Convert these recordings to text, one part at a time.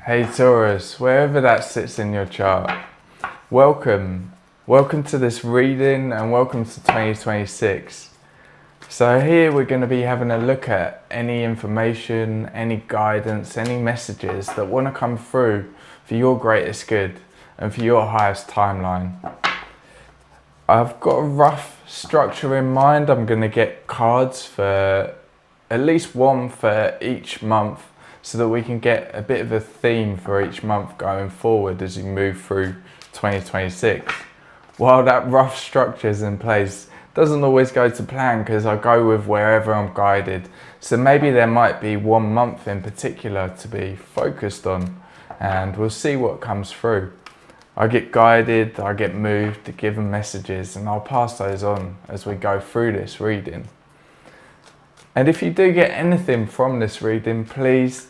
Hey Taurus, wherever that sits in your chart, welcome. Welcome to this reading and welcome to 2026. So here we're going to be having a look at any information, any guidance, any messages that want to come through for your greatest good and for your highest timeline. I've got a rough structure in mind. I'm going to get cards for at least one for each month, so that we can get a bit of a theme for each month going forward as we move through 2026. While that rough structure is in place, doesn't always go to plan because I go with wherever I'm guided. So maybe there might be one month in particular to be focused on, and we'll see what comes through. I get guided, I get moved, given messages, and I'll pass those on as we go through this reading. And if you do get anything from this reading, please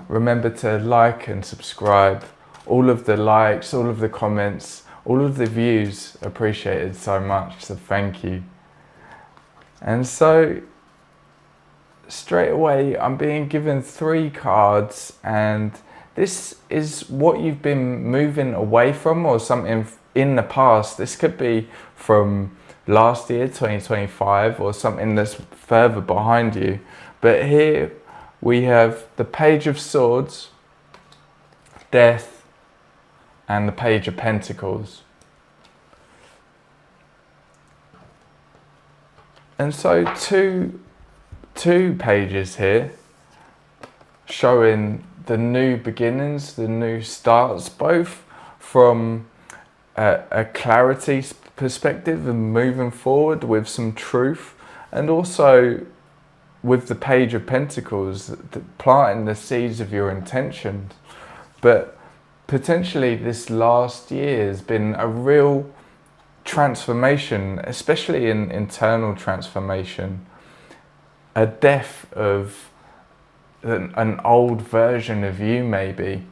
remember to like and subscribe. All of the likes, all of the comments, all of the views appreciated so much, so thank you. And so straight away I'm being given 3 cards, and this is what you've been moving away from or something in the past. This could be from last year, 2025, or something that's further behind you. But here we have the Page of Swords, Death, and the Page of Pentacles. And so two pages here showing the new beginnings, the new starts, both from a clarity perspective and moving forward with some truth, and also with the Page of Pentacles, planting the seeds of your intentions. But potentially this last year has been a real transformation, especially in internal transformation, a death of an old version of you, maybe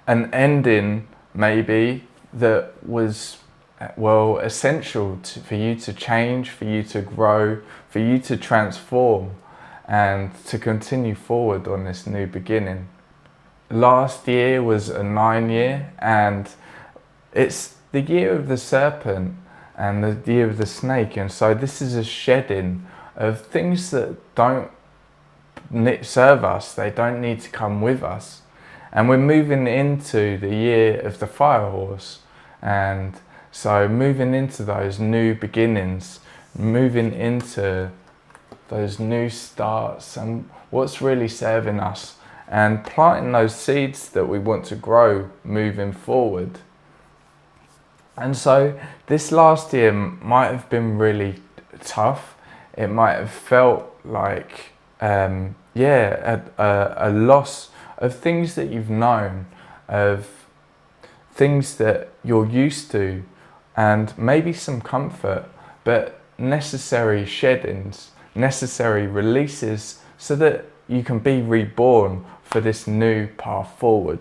an ending maybe that was essential for you to change, for you to grow, for you to transform and to continue forward on this new beginning. Last year was a 9 year, and it's the year of the serpent and the year of the snake, and so this is a shedding of things that don't serve us, they don't need to come with us. And we're moving into the year of the fire horse, and so moving into those new beginnings, moving into those new starts and what's really serving us, and planting those seeds that we want to grow moving forward. And so this last year might have been really tough. It might have felt like a loss of things that you've known, of things that you're used to, and maybe some comfort, but necessary sheddings, necessary releases, so that you can be reborn for this new path forward.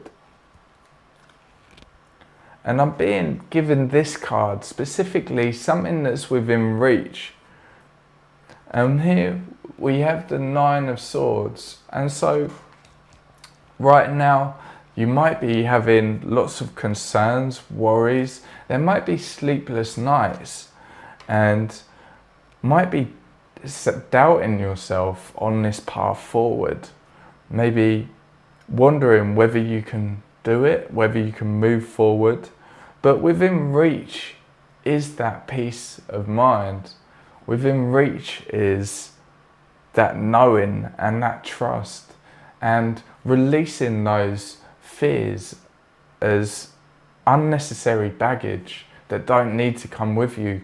And I'm being given this card, specifically something that's within reach. And here we have the 9 of Swords. And so right now you might be having lots of concerns, worries. There might be sleepless nights, and might be doubting yourself on this path forward. Maybe wondering whether you can do it, whether you can move forward. But within reach is that peace of mind. Within reach is that knowing and that trust, and releasing those fears as unnecessary baggage that don't need to come with you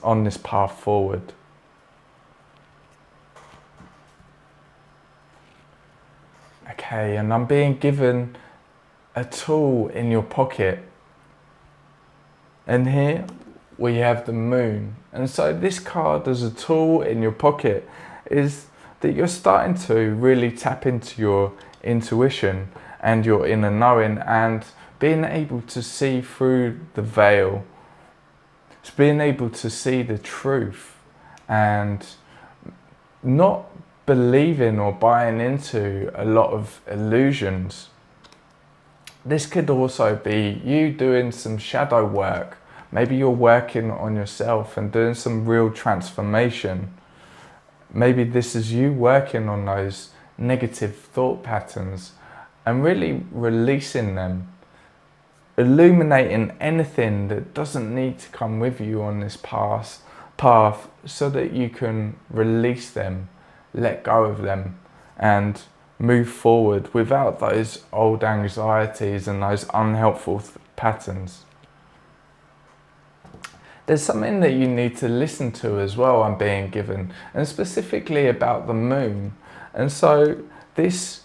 on this path forward. Okay, and I'm being given a tool in your pocket. And here we have the Moon. And so this card as a tool in your pocket is that you're starting to really tap into your intuition and your inner knowing, and being able to see through the veil. It's being able to see the truth and not believing or buying into a lot of illusions. This could also be you doing some shadow work. Maybe you're working on yourself and doing some real transformation. Maybe this is you working on those negative thought patterns and really releasing them, illuminating anything that doesn't need to come with you on this path so that you can release them, let go of them, and move forward without those old anxieties and those unhelpful patterns. There's something that you need to listen to as well, I'm being given, and specifically about the moon. And so this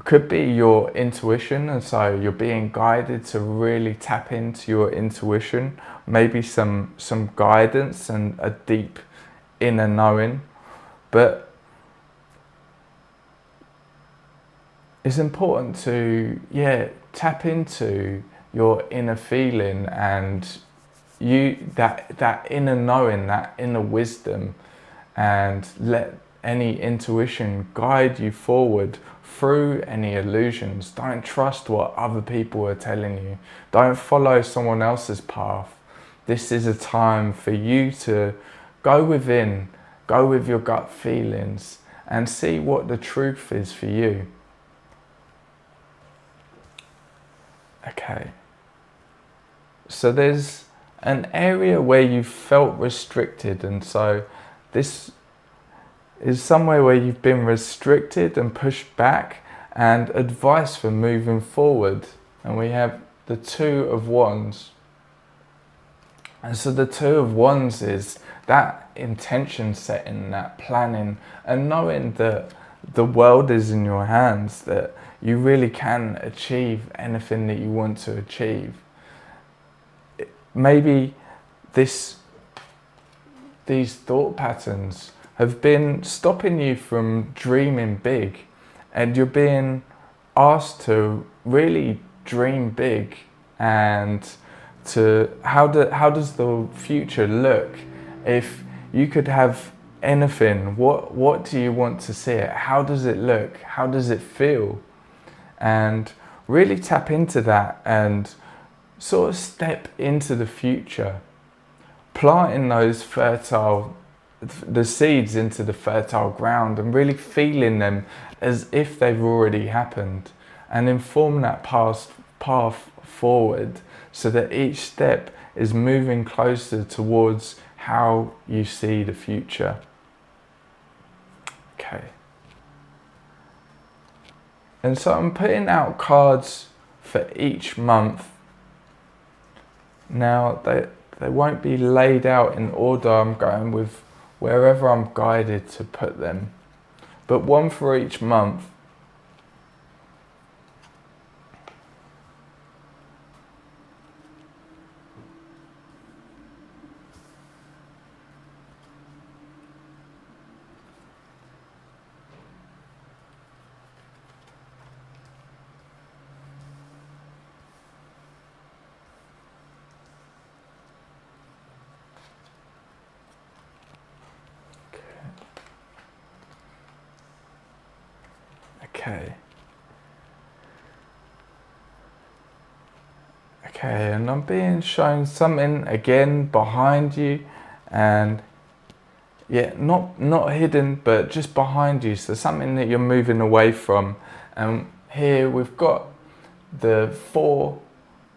could be your intuition, and so you're being guided to really tap into your intuition, maybe some guidance and a deep inner knowing. But it's important to tap into your inner feeling and that inner knowing, that inner wisdom, and let any intuition guide you forward through any illusions. Don't trust what other people are telling you. Don't follow someone else's path. This is a time for you to go within, go with your gut feelings and see what the truth is for you. Okay. So there's an area where you felt restricted, and so this is somewhere where you've been restricted and pushed back, and advice for moving forward. And we have the Two of Wands. And so the Two of Wands is that intention setting, that planning, and knowing that the world is in your hands, that you really can achieve anything that you want to achieve. Maybe these thought patterns have been stopping you from dreaming big, and you're being asked to really dream big, and to how does the future look if you could have anything? What do you want to see it? How does it look? How does it feel? And really tap into that and sort of step into the future, planting the seeds into the fertile ground and really feeling them as if they've already happened, and inform that path forward so that each step is moving closer towards how you see the future. Okay. And so I'm putting out cards for each month. Now they won't be laid out in order. I'm going with wherever I'm guided to put them, but one for each month. Okay, and I'm being shown something again behind you, and not hidden, but just behind you, so something that you're moving away from. And here we've got the Four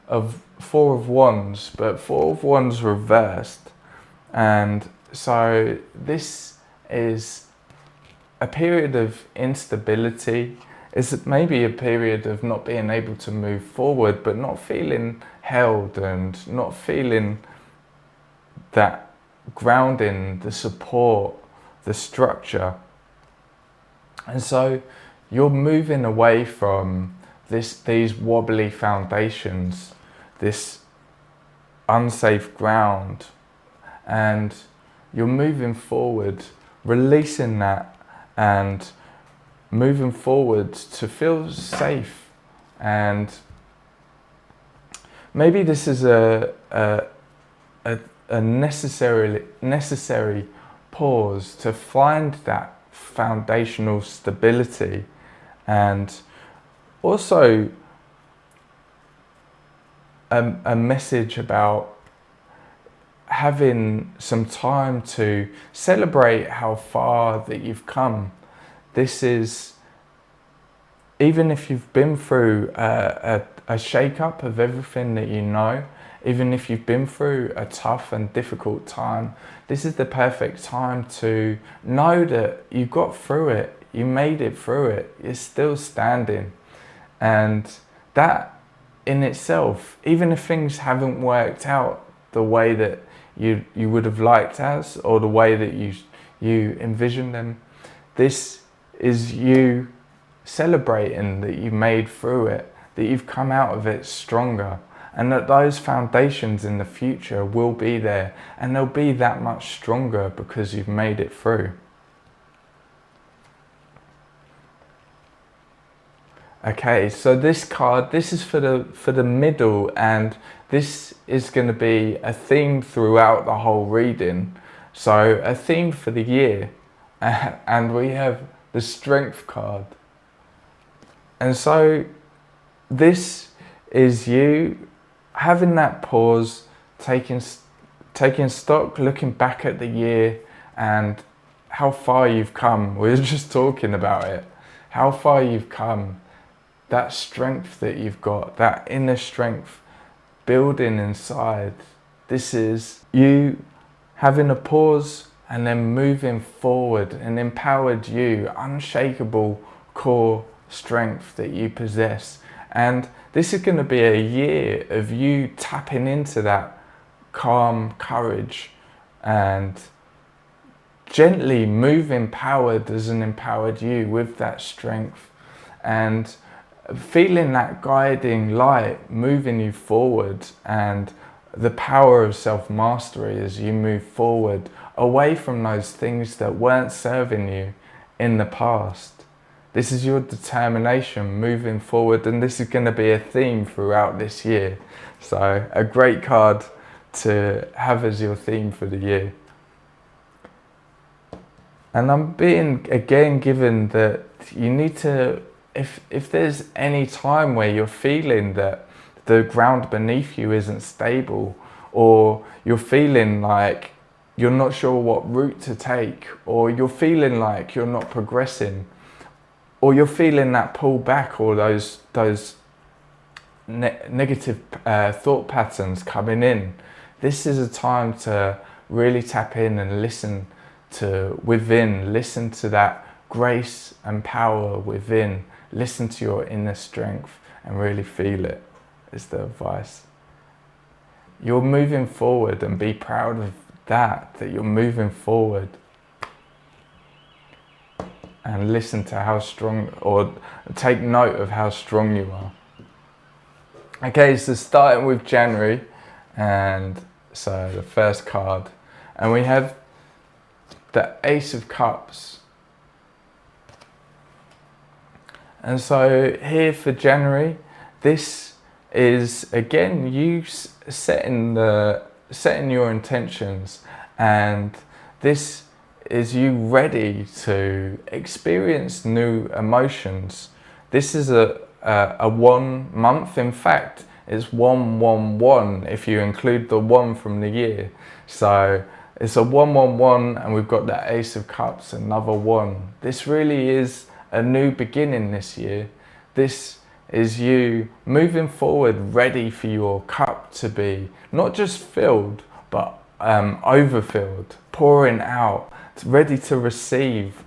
of Wands, but Four of Wands reversed. And so this is a period of instability. It's maybe a period of not being able to move forward, but not feeling held and not feeling that grounding, the support, the structure. And so you're moving away from these wobbly foundations, this unsafe ground, and you're moving forward, releasing that and moving forward to feel safe. And maybe this is a necessary pause to find that foundational stability, and also a message about having some time to celebrate how far that you've come. This is, even if you've been through a shake-up of everything that you know, even if you've been through a tough and difficult time, this is the perfect time to know that you got through it, you made it through it, you're still standing. And that in itself, even if things haven't worked out the way that you would have liked as, or the way that you envisioned them, this is you celebrating that you made through it, that you've come out of it stronger, and that those foundations in the future will be there, and they'll be that much stronger because you've made it through. Okay, so this card, this is for the middle, and this is going to be a theme throughout the whole reading. So a theme for the year, and we have the Strength card. And so this is you having that pause, taking stock, looking back at the year and how far you've come. We were just talking about it, how far you've come. That strength that you've got, that inner strength building inside. This is you having a pause and then moving forward, and empowered you, unshakable core strength that you possess. And this is going to be a year of you tapping into that calm courage and gently moving empowered as an empowered you with that strength, and feeling that guiding light moving you forward, and the power of self-mastery as you move forward away from those things that weren't serving you in the past. This is your determination moving forward, and this is going to be a theme throughout this year. So a great card to have as your theme for the year. And I'm being again given that you need to, if there's any time where you're feeling that the ground beneath you isn't stable, or you're feeling like you're not sure what route to take, or you're feeling like you're not progressing, or you're feeling that pull back, or those negative thought patterns coming in, this is a time to really tap in and listen to within, listen to that grace and power within. Listen to your inner strength and really feel it, is the advice. You're moving forward, and be proud of that you're moving forward. And listen to how strong, or take note of how strong you are. Okay, so starting with January, and so the first card, and we have the Ace of Cups. And so here for January, this is again you setting your intentions, and this is you ready to experience new emotions. This is a 1 month. In fact, it's 111 if you include the 1 from the year. So it's a 111, and we've got that Ace of Cups, another 1. This really is a new beginning this year. This is you moving forward, ready for your cup to be not just filled, but overfilled, pouring out, ready to receive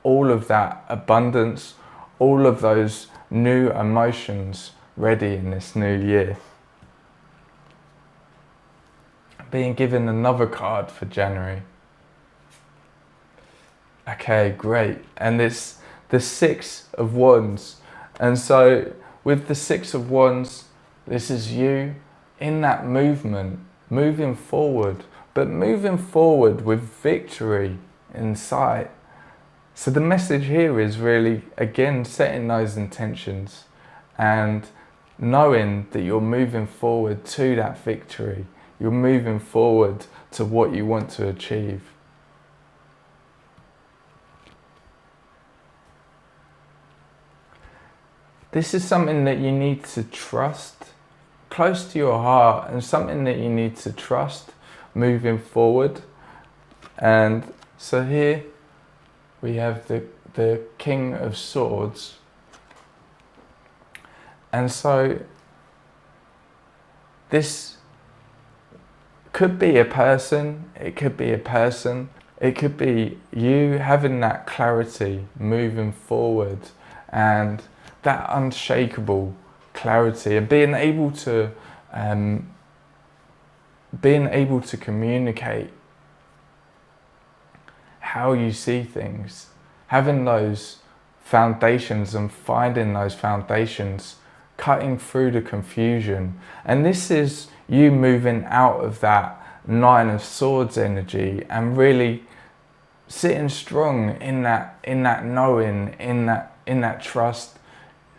all of that abundance, all of those new emotions ready in this new year. Being given another card for January. Okay, great. And it's the 6 of Wands. And so with the 6 of Wands, this is you in that movement, moving forward, but moving forward with victory in sight. So the message here is really, again, setting those intentions and knowing that you're moving forward to that victory. You're moving forward to what you want to achieve. this is something that you need to trust close to your heart, and something that you need to trust moving forward. And so here we have the King of Swords. And so this could be a person, it could be a person, it could be you having that clarity moving forward, and that unshakable clarity, and being able to communicate how you see things, having those foundations and finding those foundations, cutting through the confusion. And this is you moving out of that Nine of Swords energy and really sitting strong in that knowing, in that trust,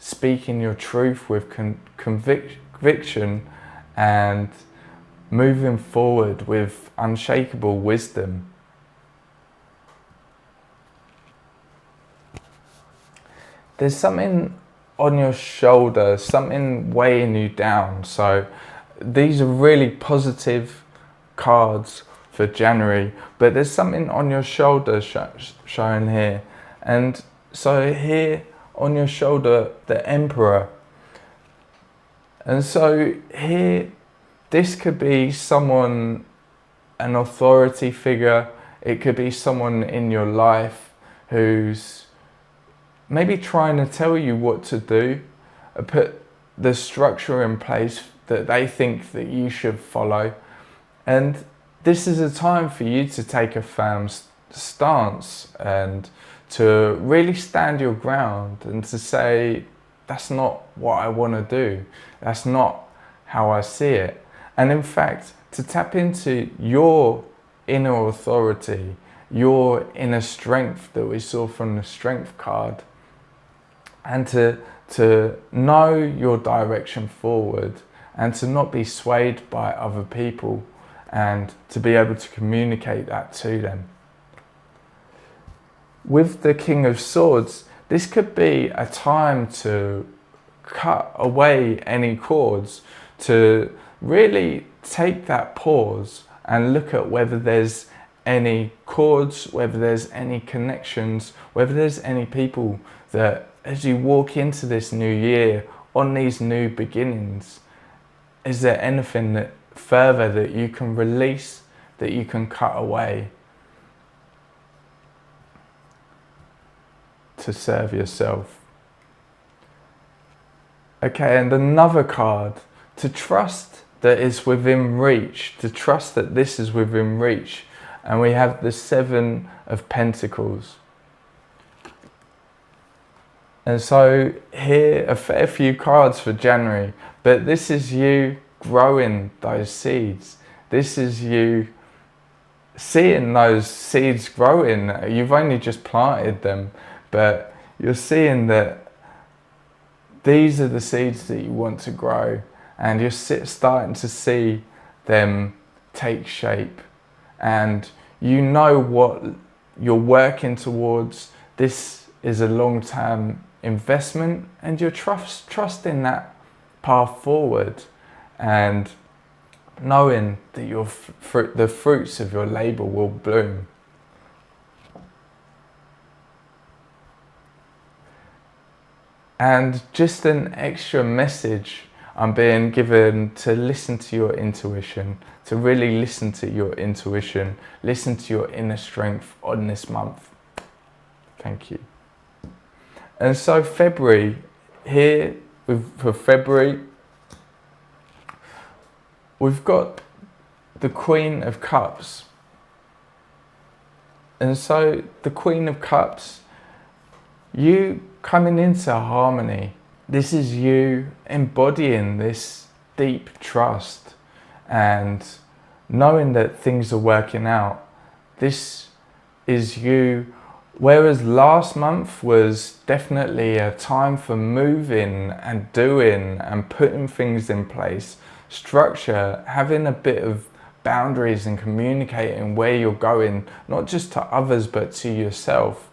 speaking your truth with conviction, and moving forward with unshakable wisdom. There's something on your shoulder, something weighing you down. So these are really positive cards for January, but there's something on your shoulder shown here. And so here on your shoulder, the Emperor. And so here, this could be someone, an authority figure. It could be someone in your life who's maybe trying to tell you what to do, or put the structure in place that they think that you should follow. And this is a time for you to take a firm stance and to really stand your ground and to say, that's not what I want to do. That's not how I see it. And in fact, to tap into your inner authority, your inner strength that we saw from the Strength card, and to know your direction forward, and to not be swayed by other people, and to be able to communicate that to them. With the King of Swords, this could be a time to cut away any cords, to really take that pause and look at whether there's any cords, whether there's any connections, whether there's any people that, as you walk into this new year, on these new beginnings, is there anything that further that you can release, that you can cut away to serve yourself? Okay, and another card, to trust that is within reach, to trust that this is within reach. And we have the Seven of Pentacles. And so here, a fair few cards for January, but this is you growing those seeds. This is you seeing those seeds growing. You've only just planted them, but you're seeing that these are the seeds that you want to grow, and you're starting to see them take shape, and you know what you're working towards. This is a long-term investment, and you're trusting that path forward, and knowing that the fruits of your labor will bloom. And just an extra message I'm being given, to listen to your intuition, to really listen to your intuition, listen to your inner strength on this month. Thank you. And so February, here for February, we've got the Queen of Cups. And so the Queen of Cups, you coming into harmony. This is you embodying this deep trust and knowing that things are working out. This is you. Whereas last month was definitely a time for moving and doing and putting things in place, structure, having a bit of boundaries and communicating where you're going, not just to others but to yourself.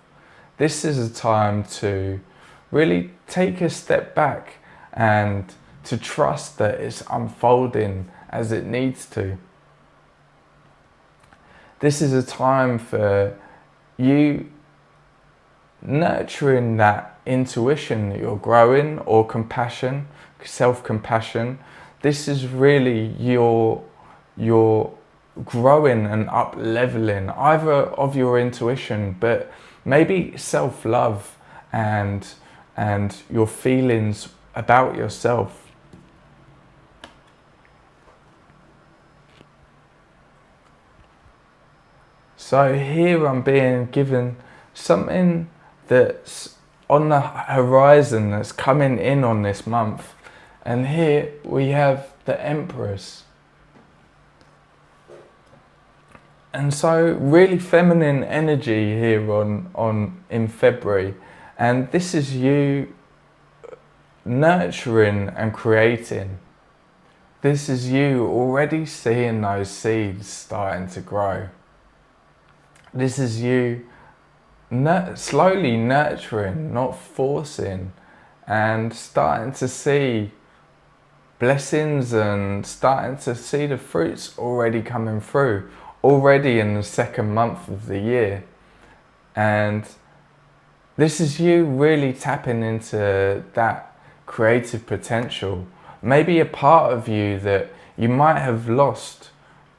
This is a time to really take a step back and to trust that it's unfolding as it needs to. This is a time for you nurturing that intuition that you're growing, or compassion, self-compassion. This is really your growing and up-leveling either of your intuition, but maybe self-love and your feelings about yourself. So here I'm being given something that's on the horizon, that's coming in on this month. And here we have the Empress. And so really feminine energy here in February. And this is you nurturing and creating. This is you already seeing those seeds starting to grow. This is you slowly nurturing, not forcing, and starting to see blessings and starting to see the fruits already coming through, already in the second month of the year. And this is you really tapping into that creative potential. Maybe a part of you that you might have lost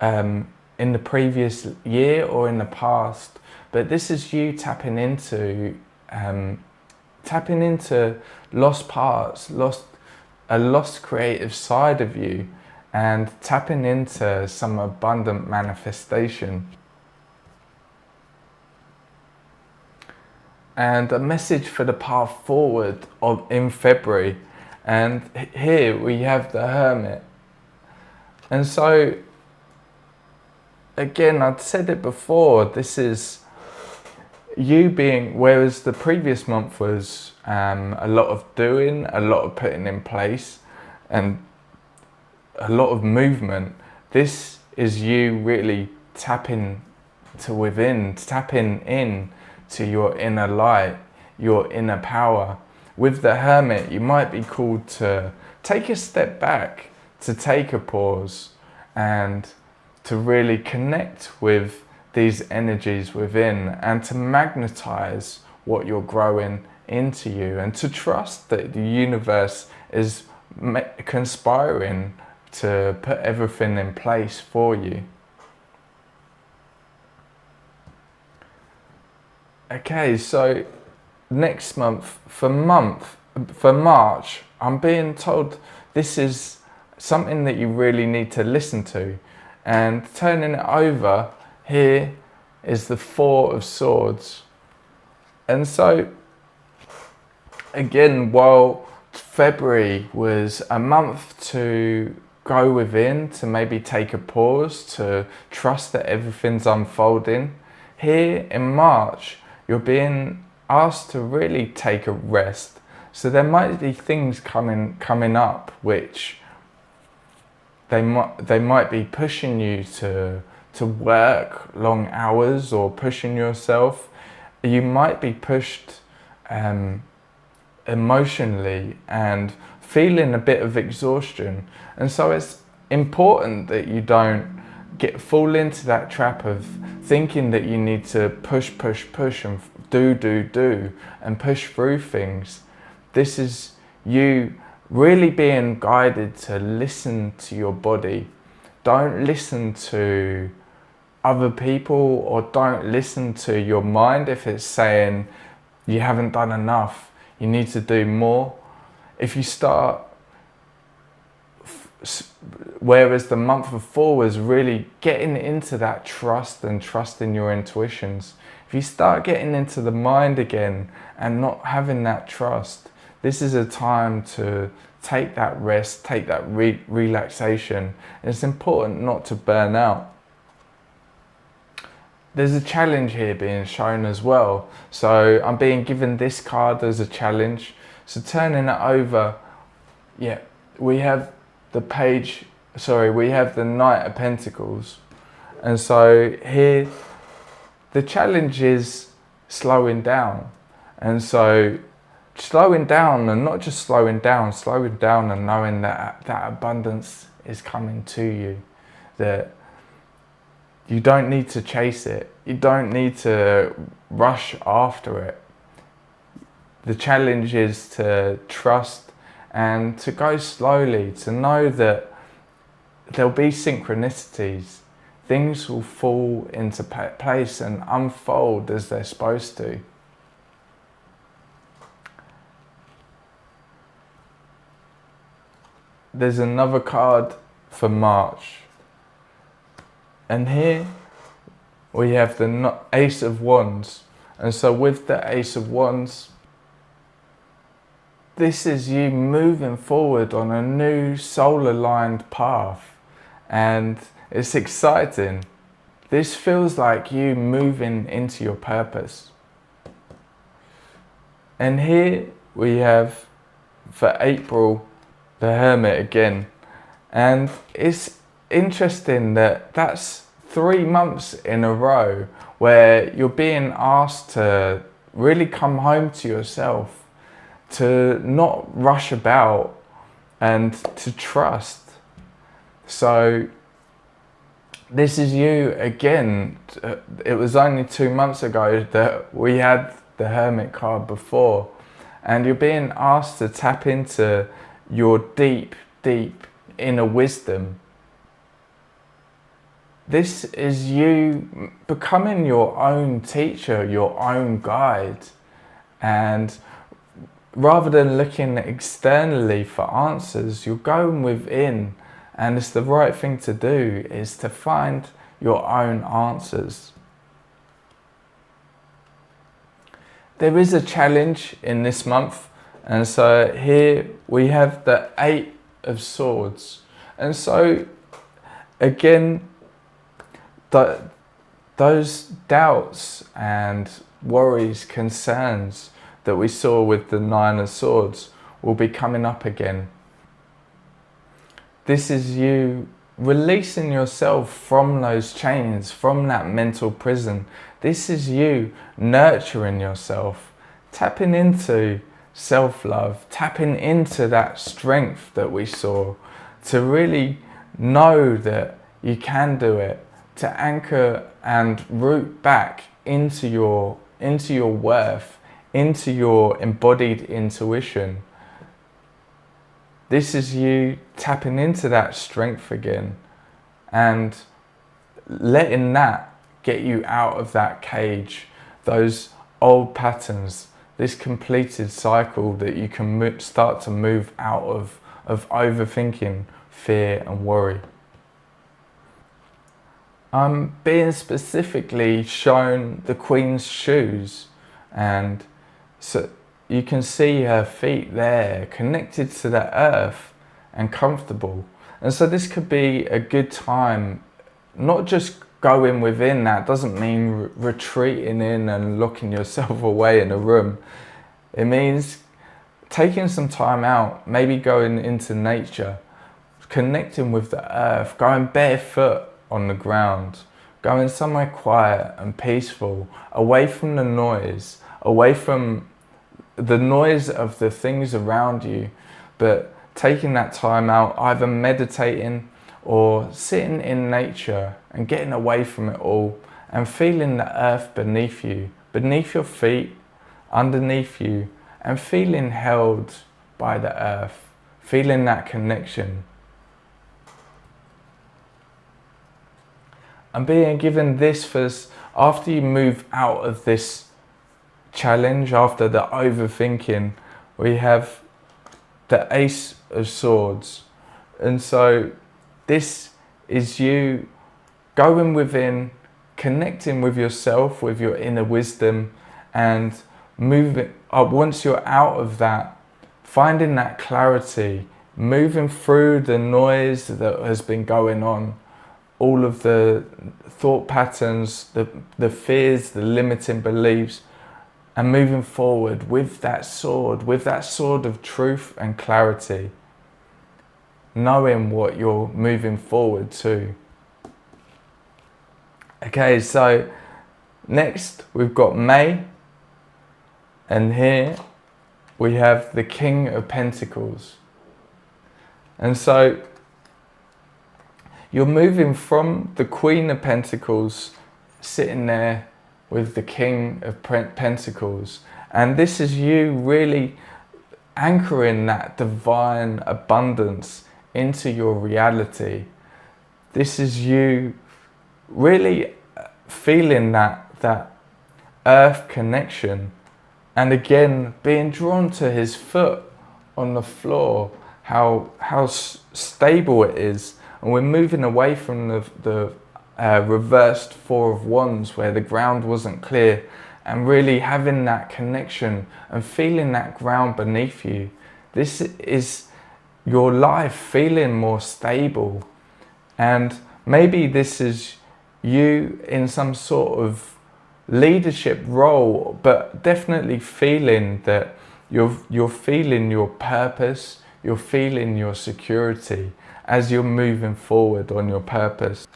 in the previous year or in the past, but this is you tapping into lost parts, a lost creative side of you, and tapping into some abundant manifestation. And a message for the path forward in February. And here we have the Hermit. And so again, I'd said it before, this is you being, whereas the previous month was a lot of doing, a lot of putting in place, and a lot of movement. This is you really tapping to within, tapping in to your inner light, your inner power. With the Hermit, you might be called to take a step back, to take a pause, and to really connect with these energies within, and to magnetize what you're growing into you, and to trust that the universe is conspiring to put everything in place for you. Okay, so next month, for March, I'm being told this is something that you really need to listen to. And turning it over, here is the Four of Swords. And so, again, while February was a month to go within, to maybe take a pause, to trust that everything's unfolding, here in March, you're being asked to really take a rest. So there might be things coming up which they might be pushing you to work long hours, or pushing yourself. You might be pushed emotionally and feeling a bit of exhaustion. And so it's important that you don't fall into that trap of thinking that you need to push and do and push through things. This is you really being guided to listen to your body. Don't listen to other people, or don't listen to your mind if it's saying you haven't done enough, you need to do more. If you start, whereas the month before was really getting into that trust and trusting your intuitions, if you start getting into the mind again and not having that trust, this is a time to take that rest, take that relaxation. And it's important not to burn out. There's a challenge here being shown as well. So I'm being given this card as a challenge. So turning it over, yeah, we have the Knight of Pentacles. And so here, the challenge is slowing down. And so slowing down, and not just slowing down and knowing that that abundance is coming to you, that you don't need to chase it, you don't need to rush after it. The challenge is to trust and to go slowly, to know that there'll be synchronicities. Things will fall into place and unfold as they're supposed to. There's another card for March. And here we have the Ace of Wands. And so with the Ace of Wands, this is you moving forward on a new soul-aligned path. And it's exciting. This feels like you moving into your purpose. And here we have, for April, the Hermit again. And it's interesting that that's 3 months in a row where you're being asked to really come home to yourself, to not rush about and to trust. So this is you again. It was only 2 months ago that we had the Hermit card before, and you're being asked to tap into your deep, deep inner wisdom. This is you becoming your own teacher, your own guide. And rather than looking externally for answers, you're going within. And it's the right thing to do, is to find your own answers. There is a challenge in this month. And so here we have the 8 of Swords. And so again, those doubts and worries, concerns that we saw with the 9 of Swords will be coming up again. This is you releasing yourself from those chains, from that mental prison. This is you nurturing yourself, tapping into self-love, tapping into that strength that we saw, to really know that you can do it, to anchor and root back into your worth, into your embodied intuition. This is you tapping into that strength again and letting that get you out of that cage, those old patterns, this completed cycle that you can start to move out of overthinking, fear and worry. I'm being specifically shown the Queen's shoes, and so you can see her feet there connected to the earth and comfortable. And so this could be a good time, not just going within. That doesn't mean retreating in and locking yourself away in a room. It means taking some time out, maybe going into nature, connecting with the earth, going barefoot on the ground, going somewhere quiet and peaceful, away from the noise, away from the noise of the things around you, but taking that time out, either meditating or sitting in nature and getting away from it all and feeling the earth beneath you, beneath your feet, underneath you, and feeling held by the earth, feeling that connection. I'm being given this for after you move out of this challenge, after the overthinking, we have the Ace of Swords. And so this is you going within, connecting with yourself, with your inner wisdom, and moving up. Once you're out of that, finding that clarity, moving through the noise that has been going on, all of the thought patterns, the fears, the limiting beliefs, and moving forward with that sword of truth and clarity, knowing what you're moving forward to. Okay, so next we've got May, and here we have the King of Pentacles. And so you're moving from the Queen of Pentacles, sitting there with the King of Pentacles. And this is you really anchoring that divine abundance into your reality. This is you really feeling that earth connection, and again being drawn to his foot on the floor, how stable it is. And we're moving away from the reversed Four of Wands, where the ground wasn't clear, and really having that connection and feeling that ground beneath you. This is your life feeling more stable. And maybe this is you in some sort of leadership role, but definitely feeling that you're feeling your purpose, you're feeling your security as you're moving forward on your purpose.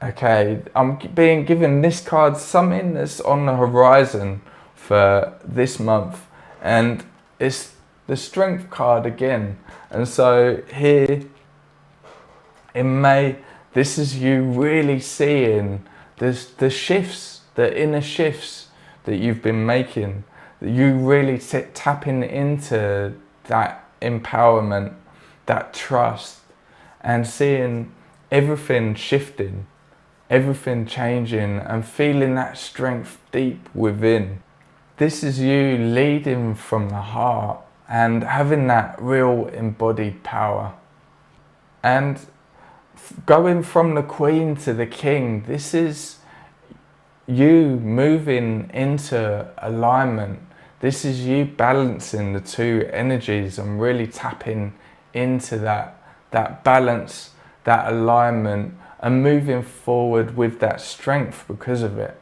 Okay, I'm being given this card, something that's on the horizon for this month, and it's the Strength card again. And so here in May, this is you really seeing the shifts, the inner shifts that you've been making, that you really tapping into that empowerment, that trust, and seeing everything shifting, everything changing, and feeling that strength deep within. This is you leading from the heart and having that real embodied power. And going from the Queen to the King, this is you moving into alignment. This is you balancing the two energies and really tapping into that balance, that alignment, and moving forward with that strength because of it.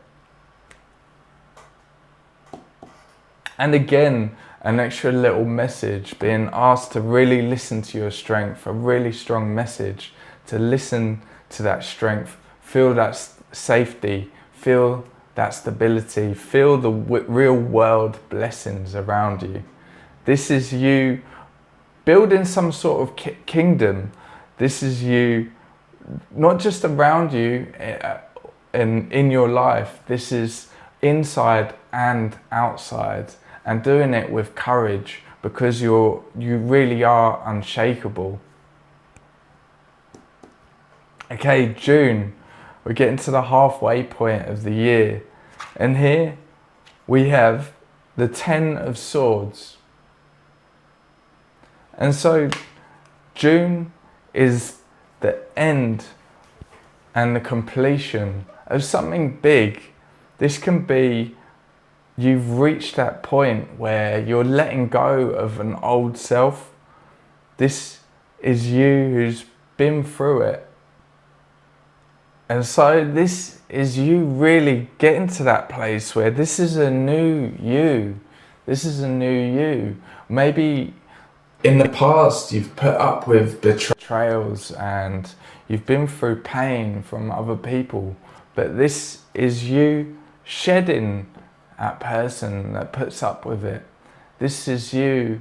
And again, an extra little message, being asked to really listen to your strength, a really strong message to listen to that strength, feel that safety, feel that stability, feel the real world blessings around you. This is you building some sort of kingdom. This is you not just around you and in your life, this is inside and outside, and doing it with courage because you really are unshakable. Okay, June, we're getting to the halfway point of the year, and here we have the Ten of Swords. And so June is the end and the completion of something big. This can be you've reached that point where you're letting go of an old self. This is you who's been through it. And so this is you really getting to that place where this is a new you. This is a new you. Maybe in the past you've put up with betrayals and you've been through pain from other people, but this is you shedding that person that puts up with it. This is you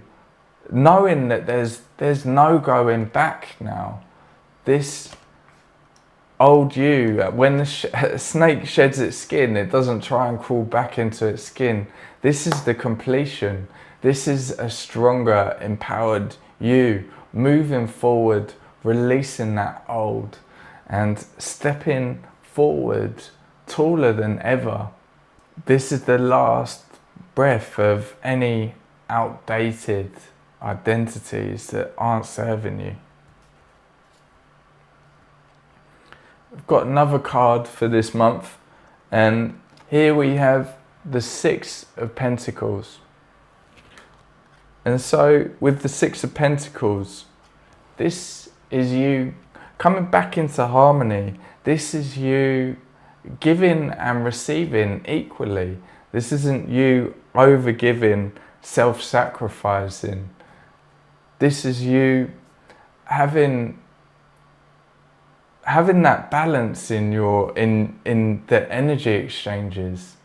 knowing that there's no going back now. This old you, when the snake sheds its skin, it doesn't try and crawl back into its skin. This is the completion. This is a stronger, empowered you moving forward, releasing that old and stepping forward taller than ever. This is the last breath of any outdated identities that aren't serving you. I've got another card for this month, and here we have the Six of Pentacles. And so with the Six of Pentacles, this is you coming back into harmony. This is you giving and receiving equally. This isn't you over-giving, self-sacrificing. This is you having that balance in the energy exchanges.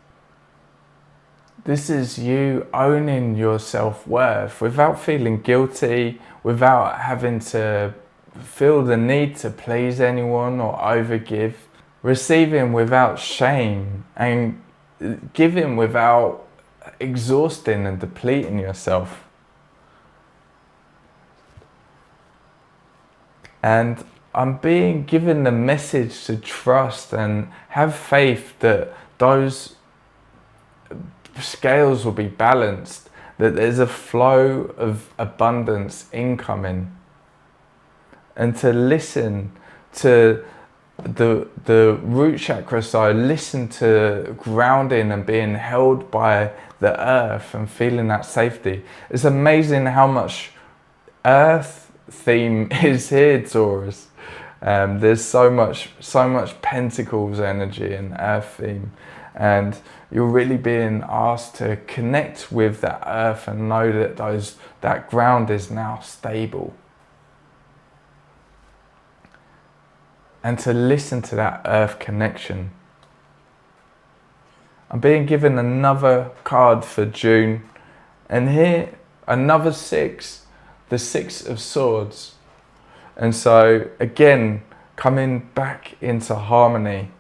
This is you owning your self-worth without feeling guilty, without having to feel the need to please anyone or overgive, receiving without shame, and giving without exhausting and depleting yourself. And I'm being given the message to trust and have faith that those scales will be balanced, that there's a flow of abundance incoming, and to listen to the root chakra side, listen to grounding and being held by the earth and feeling that safety. It's amazing how much earth theme is here, Taurus. There's so much pentacles energy and earth theme, and you're really being asked to connect with that earth and know that that ground is now stable, and to listen to that earth connection. I'm being given another card for June, and here another 6, the 6 of Swords. And so again, coming back into harmony.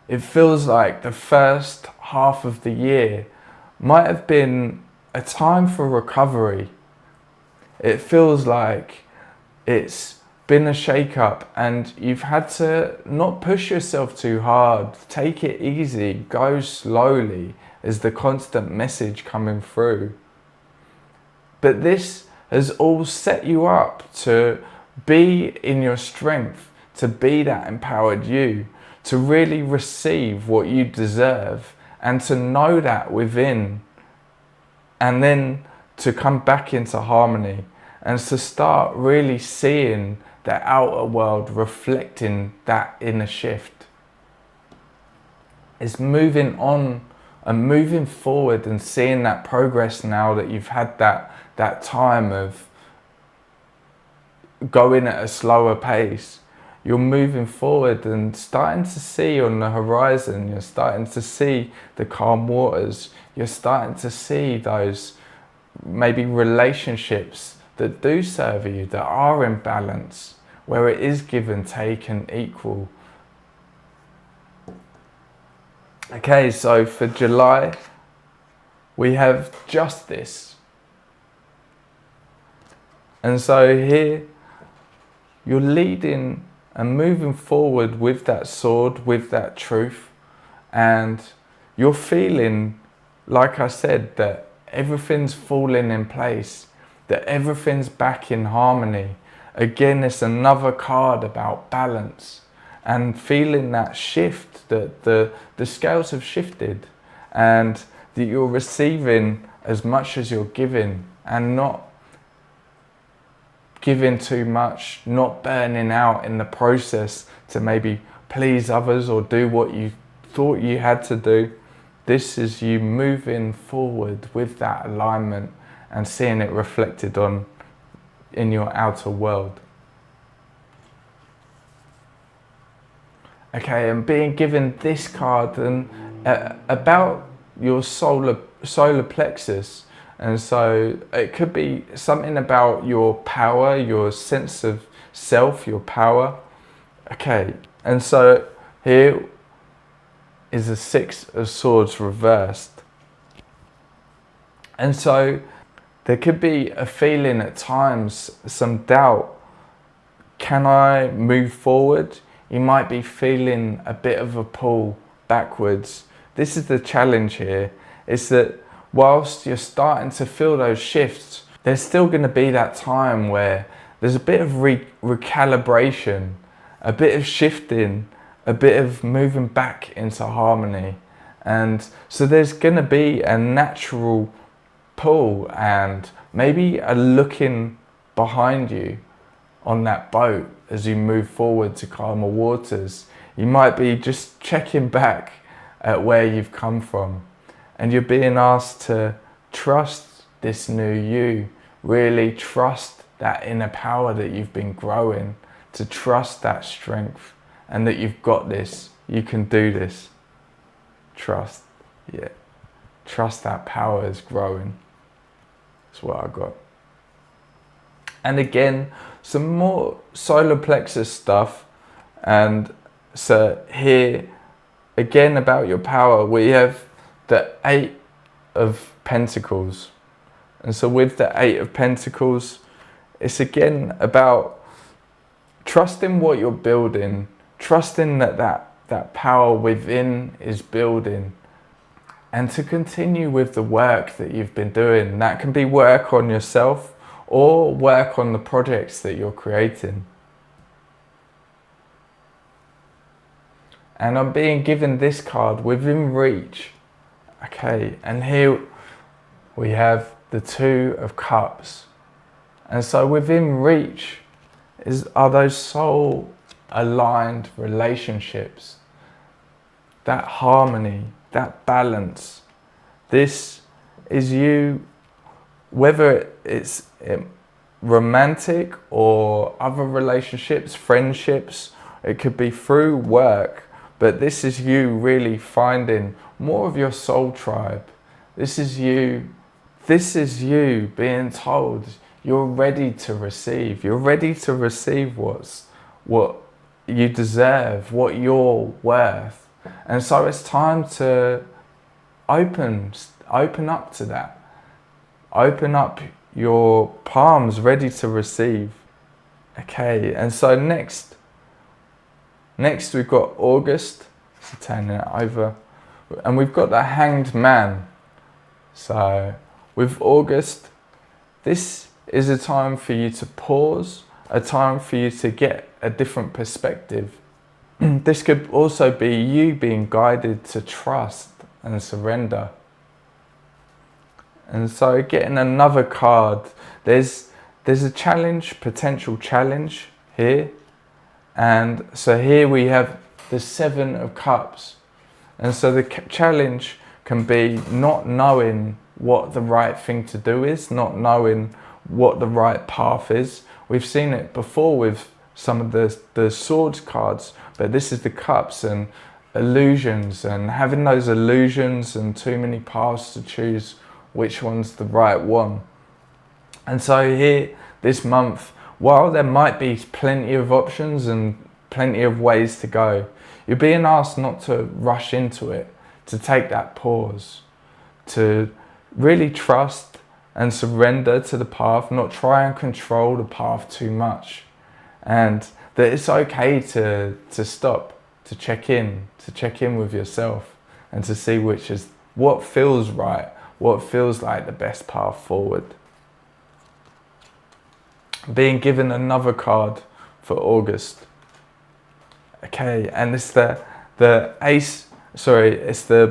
It feels like the first half of the year might have been a time for recovery. It feels like it's been a shake-up and you've had to not push yourself too hard, take it easy, go slowly, is the constant message coming through. But this has all set you up to be in your strength, to be that empowered you, to really receive what you deserve, and to know that within, and then to come back into harmony and to start really seeing the outer world reflecting that inner shift. It's moving on and moving forward and seeing that progress now that you've had that time of going at a slower pace. You're moving forward and starting to see on the horizon, you're starting to see the calm waters, you're starting to see those maybe relationships that do serve you, that are in balance, where it is give and take and equal. Okay, so for July, we have Justice. And so here, you're leading and moving forward with that sword, with that truth, and you're feeling, like I said, that everything's falling in place, that everything's back in harmony. Again, it's another card about balance and feeling that shift, that the scales have shifted and that you're receiving as much as you're giving, and not giving too much, not burning out in the process to maybe please others or do what you thought you had to do. This is you moving forward with that alignment and seeing it reflected in your outer world. Okay, and being given this card and about your solar plexus. And so it could be something about your power, your sense of self, your power. Okay, and so here is the 6 of Swords reversed. And so there could be a feeling at times, some doubt. Can I move forward? You might be feeling a bit of a pull backwards. This is the challenge here. It's that whilst you're starting to feel those shifts, there's still going to be that time where there's a bit of recalibration, a bit of shifting, a bit of moving back into harmony. And so there's going to be a natural pull and maybe a looking behind you on that boat as you move forward to calmer waters. You might be just checking back at where you've come from. And you're being asked to trust this new you, really trust that inner power that you've been growing, to trust that strength and that you've got this, you can do this. Trust, yeah. Trust that power is growing. That's what I got. And again, some more solar plexus stuff. And so here, again about your power, we have the 8 of Pentacles. And so with the 8 of Pentacles, it's again about trusting what you're building, trusting that power within is building, and to continue with the work that you've been doing. That can be work on yourself or work on the projects that you're creating. And I'm being given this card, within reach. Okay, and here we have the 2 of Cups. And so within reach are those soul aligned relationships, that harmony, that balance. This is you, whether it's romantic or other relationships, friendships, it could be through work, but this is you really finding more of your soul tribe. This is you being told you're ready to receive. You're ready to receive what you deserve, what you're worth. And so it's time to open up to that. Open up your palms, ready to receive. Okay, and so next we've got August, so turning it over, and we've got the Hanged Man. So with August, this is a time for you to pause, a time for you to get a different perspective. This could also be you being guided to trust and surrender. And so getting another card, there's a challenge, potential challenge here. And so here we have the 7 of Cups. And so the challenge can be not knowing what the right thing to do is, not knowing what the right path is. We've seen it before with some of the Swords cards, but this is the Cups and illusions, and having those illusions and too many paths to choose which one's the right one. And so here, this month, while there might be plenty of options and plenty of ways to go, you're being asked not to rush into it, to take that pause, to really trust and surrender to the path, not try and control the path too much. And that it's okay to stop, to check in with yourself and to see which is what feels right, what feels like the best path forward. Being given another card for August. Okay, and it's the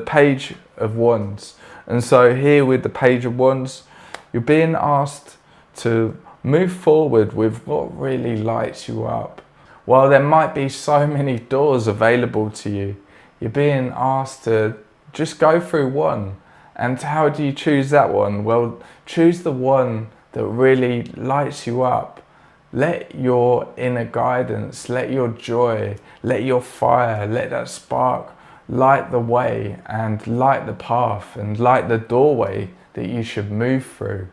Page of Wands. And so here with the Page of Wands, you're being asked to move forward with what really lights you up. While there might be so many doors available to you, you're being asked to just go through one. And how do you choose that one? Well, choose the one that really lights you up. Let your inner guidance, let your joy, let your fire, let that spark light the way and light the path and light the doorway that you should move through.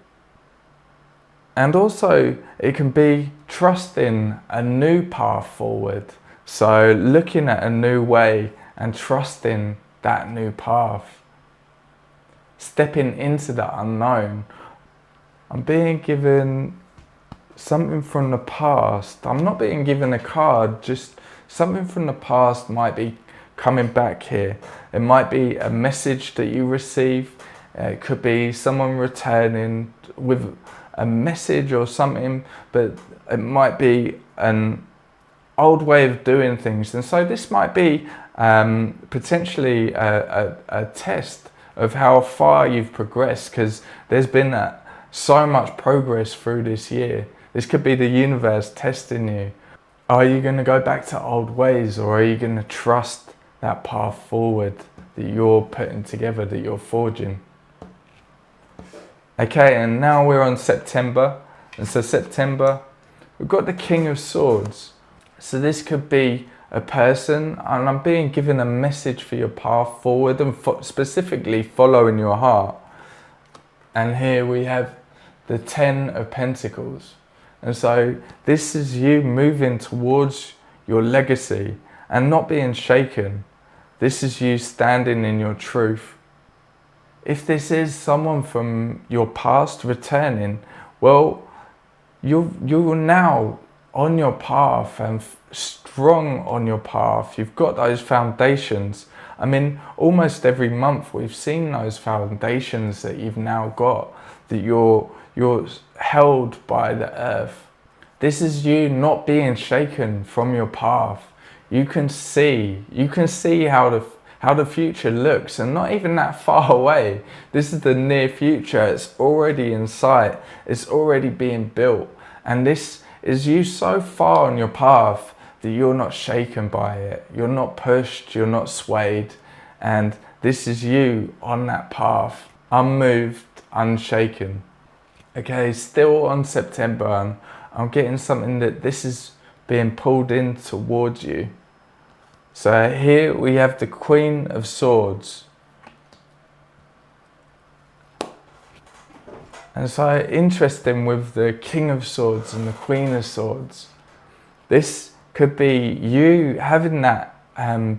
And also, it can be trusting a new path forward. So looking at a new way and trusting that new path. Stepping into the unknown. I'm being given something from the past. I'm not being given a card, just something from the past might be coming back here. It might be a message that you receive. It could be someone returning with a message or something, but it might be an old way of doing things. And so this might be potentially a test of how far you've progressed, because there's been so much progress through this year. This could be the universe testing you. Are you going to go back to old ways, or are you going to trust that path forward that you're putting together, that you're forging? Okay, and now we're on September. And so September, we've got the King of Swords. So this could be a person, and I'm being given a message for your path forward and specifically following your heart. And here we have the 10 of Pentacles. And so this is you moving towards your legacy and not being shaken. This is you standing in your truth. If this is someone from your past returning, well, you're now on your path and strong on your path. You've got those foundations. I mean, almost every month we've seen those foundations that you've now got, that you're held by the earth. This is you not being shaken from your path. You can see how the future looks, and not even that far away. This is the near future. It's already in sight. It's already being built. And this is you so far on your path that you're not shaken by it. You're not pushed, you're not swayed. And this is you on that path, unmoved, unshaken. Okay, still on September, and I'm getting something that this is being pulled in towards you. So here we have the Queen of Swords. And so interesting with the King of Swords and the Queen of Swords. This could be you having that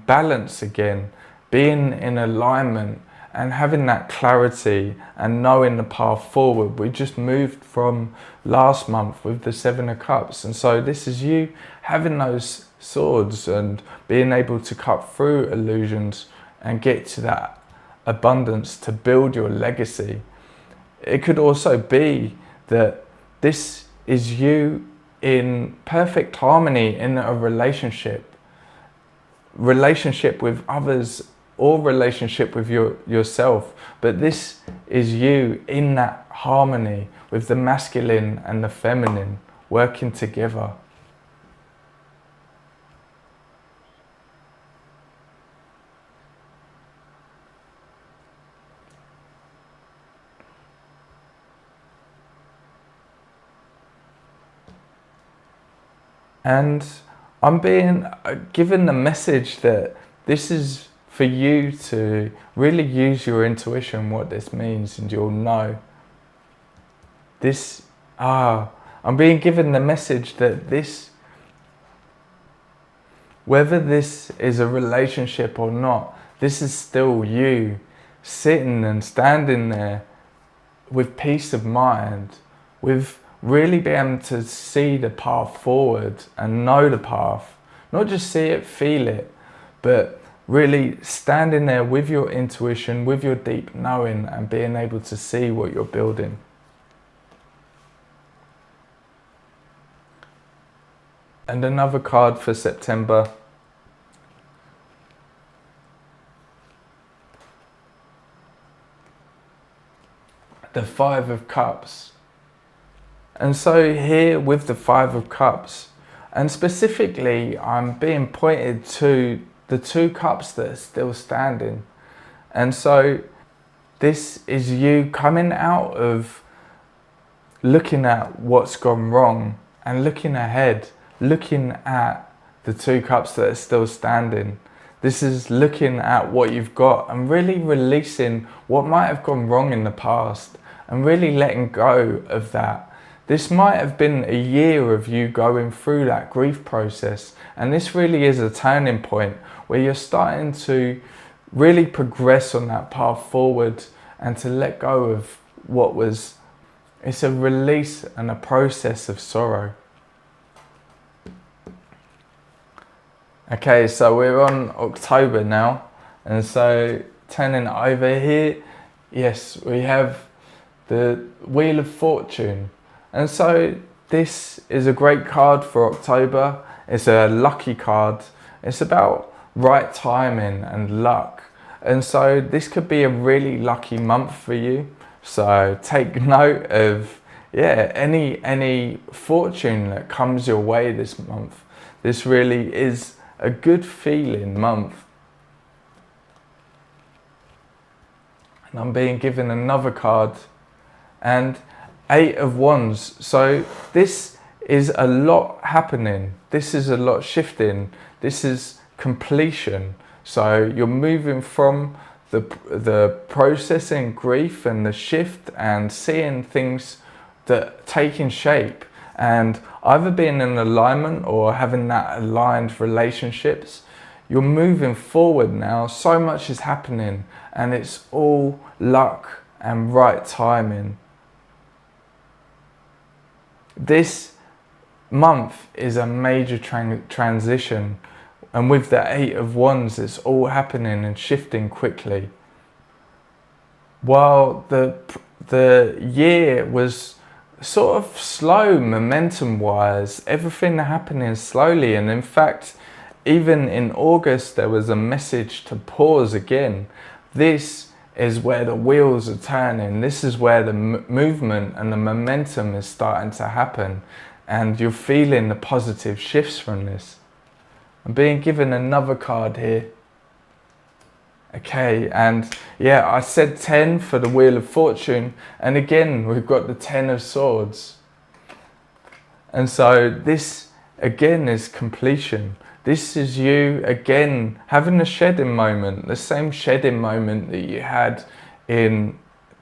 balance again, being in alignment and having that clarity and knowing the path forward. We just moved from last month with the 7 of Cups. And so this is you having those swords and being able to cut through illusions and get to that abundance to build your legacy. It could also be that this is you in perfect harmony in a relationship with others, or relationship with yourself. But this is you in that harmony with the masculine and the feminine working together. And I'm being given the message that this is for you to really use your intuition, what this means, and you'll know. I'm being given the message that whether this is a relationship or not, this is still you sitting and standing there with peace of mind, with really being able to see the path forward and know the path. Not just see it, feel it, but really standing there with your intuition, with your deep knowing, and being able to see what you're building. And another card for September. The 5 of Cups. And so here with the 5 of Cups, and specifically I'm being pointed to the 2 cups that are still standing. And so this is you coming out of looking at what's gone wrong and looking ahead, looking at the 2 cups that are still standing. This is looking at what you've got and really releasing what might have gone wrong in the past and really letting go of that. This might have been a year of you going through that grief process, and this really is a turning point where you're starting to really progress on that path forward and to let go of what was. It's a release and a process of sorrow. Okay, so we're on October now, and so turning over here, yes, we have the Wheel of Fortune. And so this is a great card for October. It's a lucky card. It's about right timing and luck. And so this could be a really lucky month for you. So take note of, any fortune that comes your way this month. This really is a good feeling month. And I'm being given another card, and 8 of Wands. So this is a lot happening. This is a lot shifting. This is completion. So you're moving from the processing grief and the shift and seeing things that taking shape and either being in alignment or having that aligned relationships. You're moving forward now. So much is happening and it's all luck and right timing. This month is a major transition, and with the Eight of Wands, it's all happening and shifting quickly. While the year was sort of slow momentum wise, everything happening slowly, and in fact even in August there was a message to pause again. This is where the wheels are turning. This is where the movement and the momentum is starting to happen, and you're feeling the positive shifts from this. I'm being given another card here. Okay, and yeah, I said 10 for the Wheel of Fortune, and again we've got the 10 of Swords. And so this again is completion. This is you again having a shedding moment, the same shedding moment that you had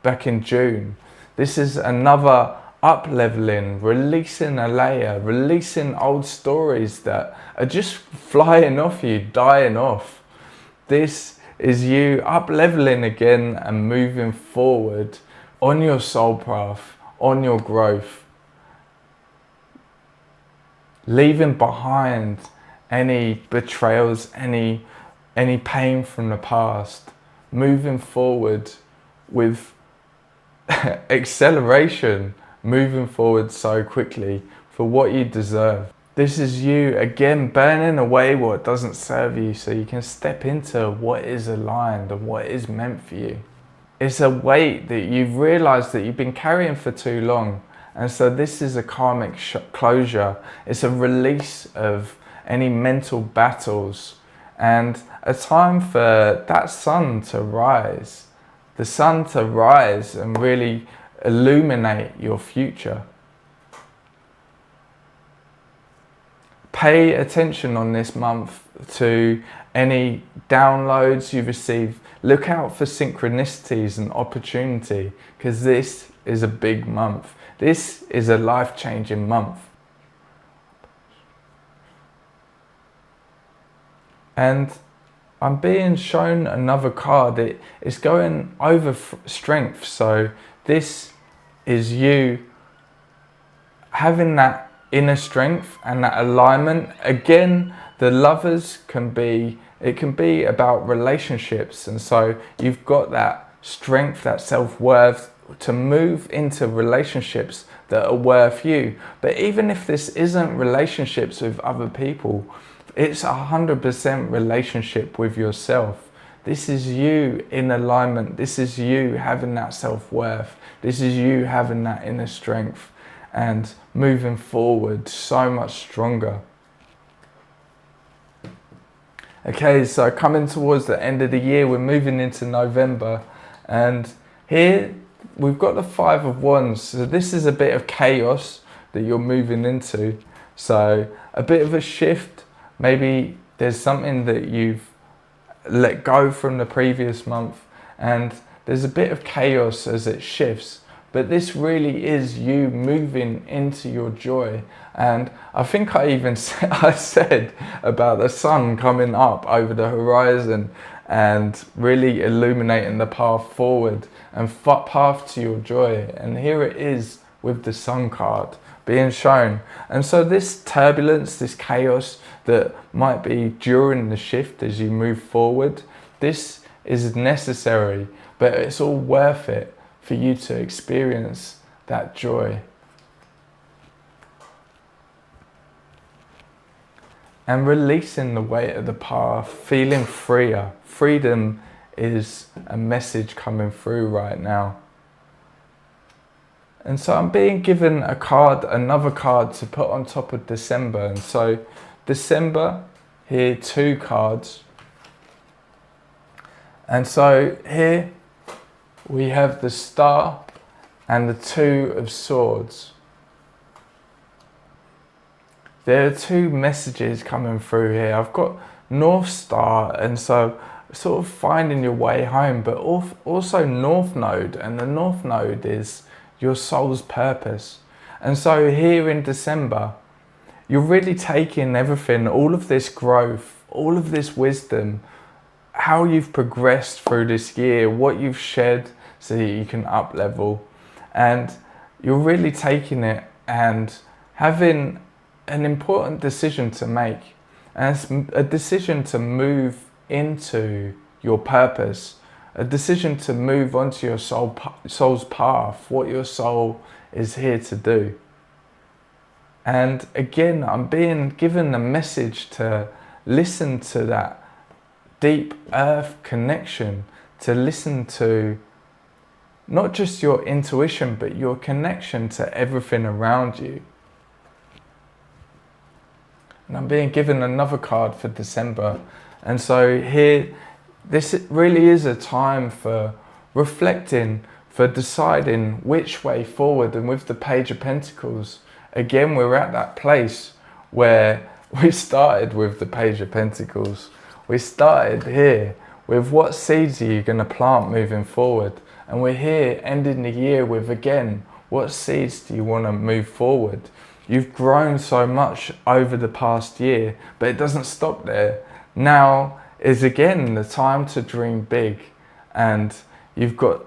back in June. This is another up-leveling, releasing a layer, releasing old stories that are just flying off you, dying off. This is you up-leveling again and moving forward on your soul path, on your growth. Leaving behind any betrayals, any pain from the past. Moving forward with acceleration, moving forward so quickly for what you deserve. This is you again burning away what doesn't serve you so you can step into what is aligned and what is meant for you. It's a weight that you've realized that you've been carrying for too long. And so this is a karmic closure. It's a release of any mental battles and a time for that sun to rise. The sun to rise and really illuminate your future. Pay attention on this month to any downloads you receive. Look out for synchronicities and opportunity, because this is a big month. This is a life-changing month. And I'm being shown another card. It's going over strength. So this is you having that inner strength and that alignment. Again, the lovers can be about relationships. And so you've got that strength, that self-worth to move into relationships that are worth you. But even if this isn't relationships with other people, it's 100% relationship with yourself. This is you in alignment. This is you having that self-worth. This is you having that inner strength and moving forward so much stronger. Okay, so coming towards the end of the year, we're moving into November, and here we've got the Five of Wands. So this is a bit of chaos that you're moving into. So a bit of a shift. Maybe there's something that you've let go from the previous month and there's a bit of chaos as it shifts. But this really is you moving into your joy. And I think I even said about the sun coming up over the horizon and really illuminating the path forward and path to your joy. And here it is with the sun card being shown. And so this turbulence, this chaos that might be during the shift as you move forward, this is necessary, but it's all worth it for you to experience that joy. And releasing the weight of the path, feeling freer. Freedom is a message coming through right now. And so I'm being given a card, another card to put on top of December. And so December, here 2 cards. And so here we have the Star and the 2 of Swords. there are two messages coming through here. I've got North Star, and so sort of finding your way home, but also North Node, and the North Node is your soul's purpose. And so here in December, you're really taking everything, all of this growth, all of this wisdom, how you've progressed through this year, what you've shed so that you can up level, and you're really taking it and having an important decision to make. And it's a decision to move into your purpose, a decision to move onto your soul's path, what your soul is here to do. And again, I'm being given a message to listen to that deep earth connection, to listen to not just your intuition, but your connection to everything around you. And I'm being given another card for December. And so here, this really is a time for reflecting, for deciding which way forward. And with the Page of Pentacles, again, we're at that place where we started with the Page of Pentacles. We started here with what seeds are you going to plant moving forward? And we're here ending the year with, again, what seeds do you want to move forward? You've grown so much over the past year, but it doesn't stop there. Now is again the time to dream big, and you've got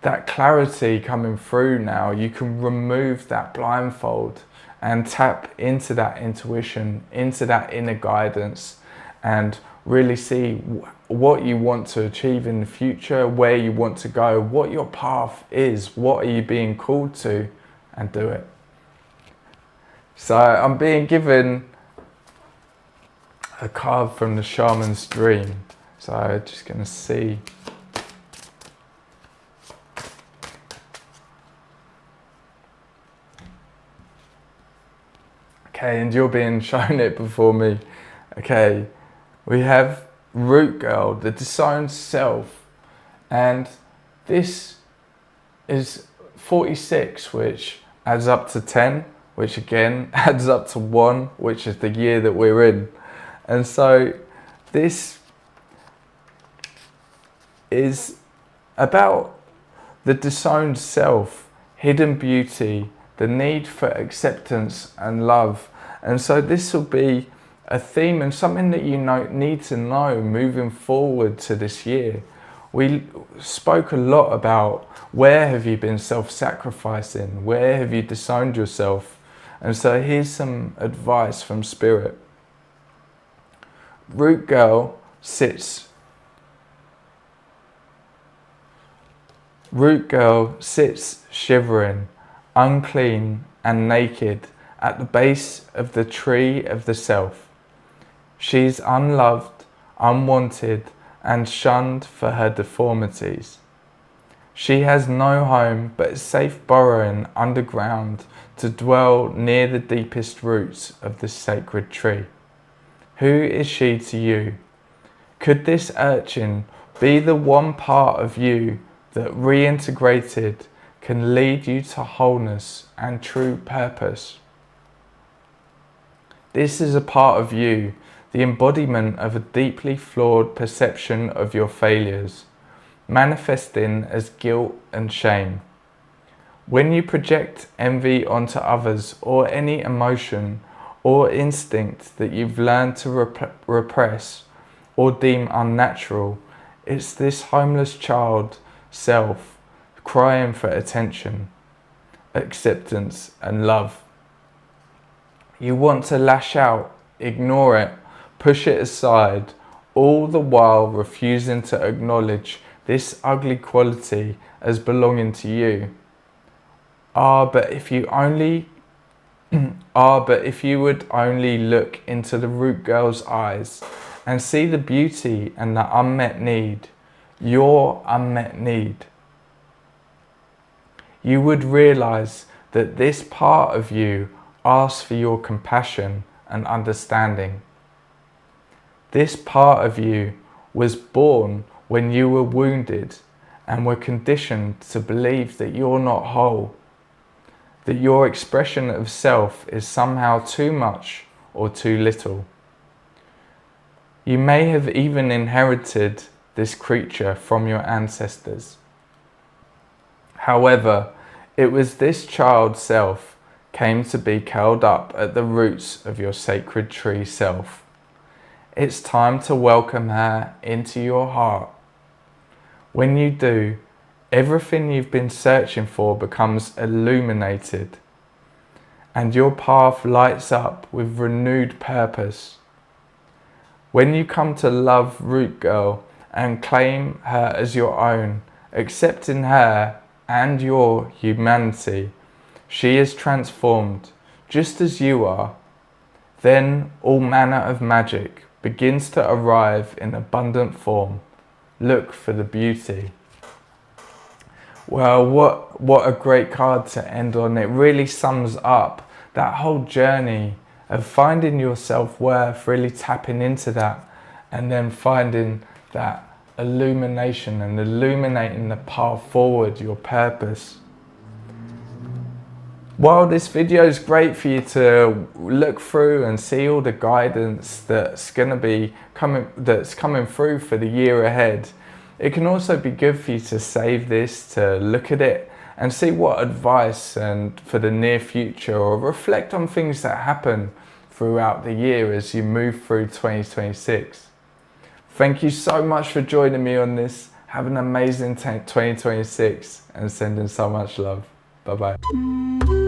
that clarity coming through now. You can remove that blindfold and tap into that intuition, into that inner guidance, and really see what you want to achieve in the future, where you want to go, what your path is, what are you being called to, and do it. So I'm being given a card from the Shaman's Dream. So I'm just going to see. Okay, and you're being shown it before me. Okay, we have Root Girl, the disowned self. And this is 46, which adds up to 10. Which again adds up to 1, which is the year that we're in. And so this is about the disowned self, hidden beauty, the need for acceptance and love. And so this will be a theme and something that you need to know moving forward to this year. We spoke a lot about where have you been self-sacrificing, where have you disowned yourself. And so here's some advice from Spirit. Root Girl sits shivering, unclean and naked at the base of the tree of the self. She's unloved, unwanted and shunned for her deformities. She has no home but is safe burrowing underground to dwell near the deepest roots of the sacred tree. Who is she to you? Could this urchin be the one part of you that reintegrated can lead you to wholeness and true purpose? This is a part of you, the embodiment of a deeply flawed perception of your failures, manifesting as guilt and shame. When you project envy onto others or any emotion or instinct that you've learned to repress or deem unnatural, it's this homeless child self crying for attention, acceptance and love. You want to lash out, ignore it, push it aside, all the while refusing to acknowledge this ugly quality as belonging to you. But if you would only look into the Root Girl's eyes and see the beauty and the unmet need, your unmet need, you would realize that this part of you asks for your compassion and understanding. This part of you was born when you were wounded and were conditioned to believe that you're not whole. that your expression of self is somehow too much or too little. You may have even inherited this creature from your ancestors. However, it was this child self came to be curled up at the roots of your sacred tree self. It's time to welcome her into your heart. When you do, everything you've been searching for becomes illuminated, and your path lights up with renewed purpose. When you come to love Root Girl and claim her as your own, accepting her and your humanity, she is transformed, just as you are. Then all manner of magic begins to arrive in abundant form. Look for the beauty. Well, what a great card to end on. It really sums up that whole journey of finding your self-worth, really tapping into that, and then finding that illumination and illuminating the path forward, your purpose. While this video is great for you to look through and see all the guidance that's coming through for the year ahead, it can also be good for you to save this, to look at it and see what advice and for the near future, or reflect on things that happen throughout the year as you move through 2026. Thank you so much for joining me on this. Have an amazing 2026 and sending so much love. Bye bye.